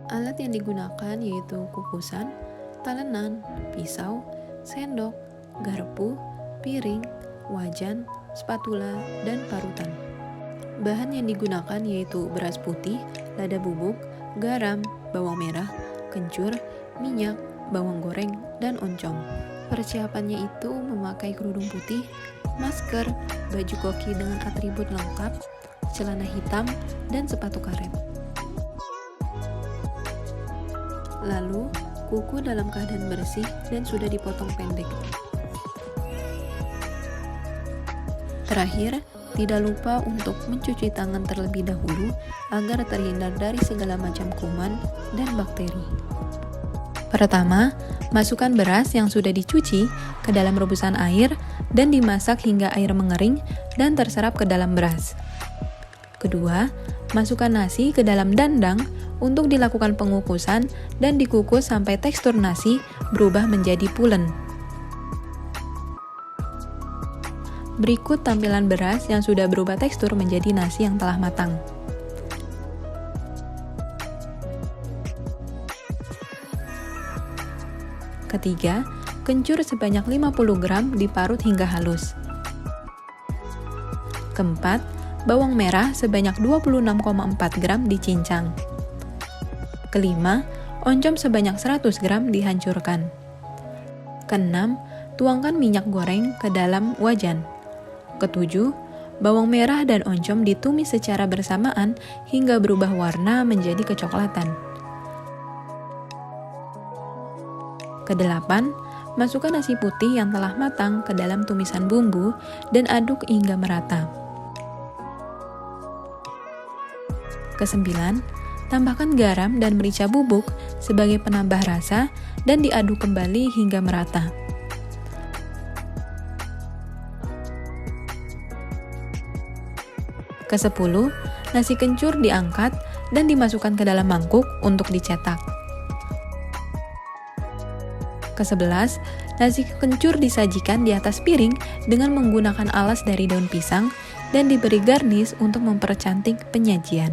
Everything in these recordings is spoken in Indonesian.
Alat yang digunakan yaitu kukusan, talenan, pisau, sendok, garpu, piring, wajan, spatula, dan parutan. Bahan yang digunakan yaitu beras putih, lada bubuk, garam, bawang merah, kencur, minyak, bawang goreng, dan oncom. Persiapannya itu memakai kerudung putih, masker, baju koki dengan atribut lengkap, celana hitam, dan sepatu karet. Lalu, kuku dalam keadaan bersih dan sudah dipotong pendek. Terakhir, tidak lupa untuk mencuci tangan terlebih dahulu agar terhindar dari segala macam kuman dan bakteri. Pertama, masukkan beras yang sudah dicuci ke dalam rebusan air dan dimasak hingga air mengering dan terserap ke dalam beras. Kedua, masukkan nasi ke dalam dandang untuk dilakukan pengukusan dan dikukus sampai tekstur nasi berubah menjadi pulen. Berikut tampilan beras yang sudah berubah tekstur menjadi nasi yang telah matang. Ketiga, kencur sebanyak 50 gram diparut hingga halus. Keempat, bawang merah sebanyak 26,4 gram dicincang. Kelima, oncom sebanyak 100 gram dihancurkan. Keenam, tuangkan minyak goreng ke dalam wajan. Ketujuh, bawang merah dan oncom ditumis secara bersamaan hingga berubah warna menjadi kecoklatan. Kedelapan, masukkan nasi putih yang telah matang ke dalam tumisan bumbu dan aduk hingga merata. Kesembilan, tambahkan garam dan merica bubuk sebagai penambah rasa dan diaduk kembali hingga merata. Kesepuluh, nasi kencur diangkat dan dimasukkan ke dalam mangkuk untuk dicetak. Ke-11, nasi kencur disajikan di atas piring dengan menggunakan alas dari daun pisang dan diberi garnish untuk mempercantik penyajian.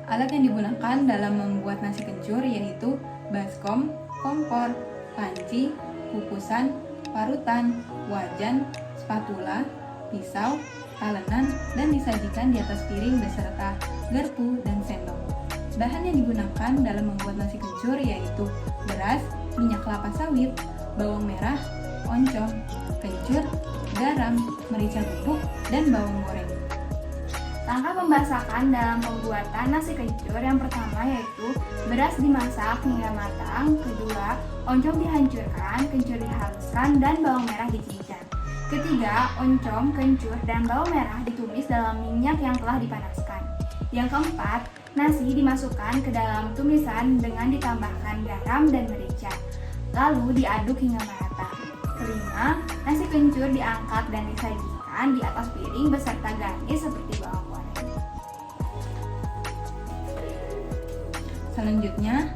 Alat yang digunakan dalam membuat nasi kencur yaitu baskom, kompor, panci, kukusan, parutan, wajan, spatula, pisau, talenan, dan disajikan di atas piring beserta garpu dan sendok. Bahan yang digunakan dalam membuat nasi kencur yaitu beras, minyak kelapa sawit, bawang merah, oncom, kencur, garam, merica bubuk, dan bawang goreng. Langkah pembasakan dalam pembuatan nasi kencur yang pertama yaitu beras dimasak hingga matang, kedua, oncom dihancurkan, kencur dihaluskan, dan bawang merah dicincang. Ketiga, oncom, kencur, dan bawang merah ditumis dalam minyak yang telah dipanaskan. Yang keempat, nasi dimasukkan ke dalam tumisan dengan ditambahkan garam dan merica, lalu diaduk hingga merata. Kelima, nasi kencur diangkat dan disajikan di atas piring beserta garnish seperti bawang goreng. Selanjutnya,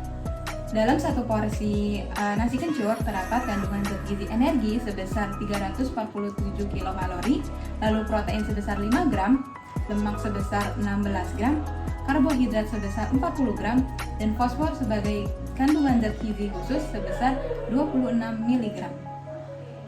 dalam satu porsi nasi kencur terdapat kandungan zat gizi energi sebesar 347 kilokalori, lalu protein sebesar 5 gram, lemak sebesar 16 gram, karbohidrat sebesar 40 gram, dan fosfor sebagai kandungan zat gizi khusus sebesar 26 mg.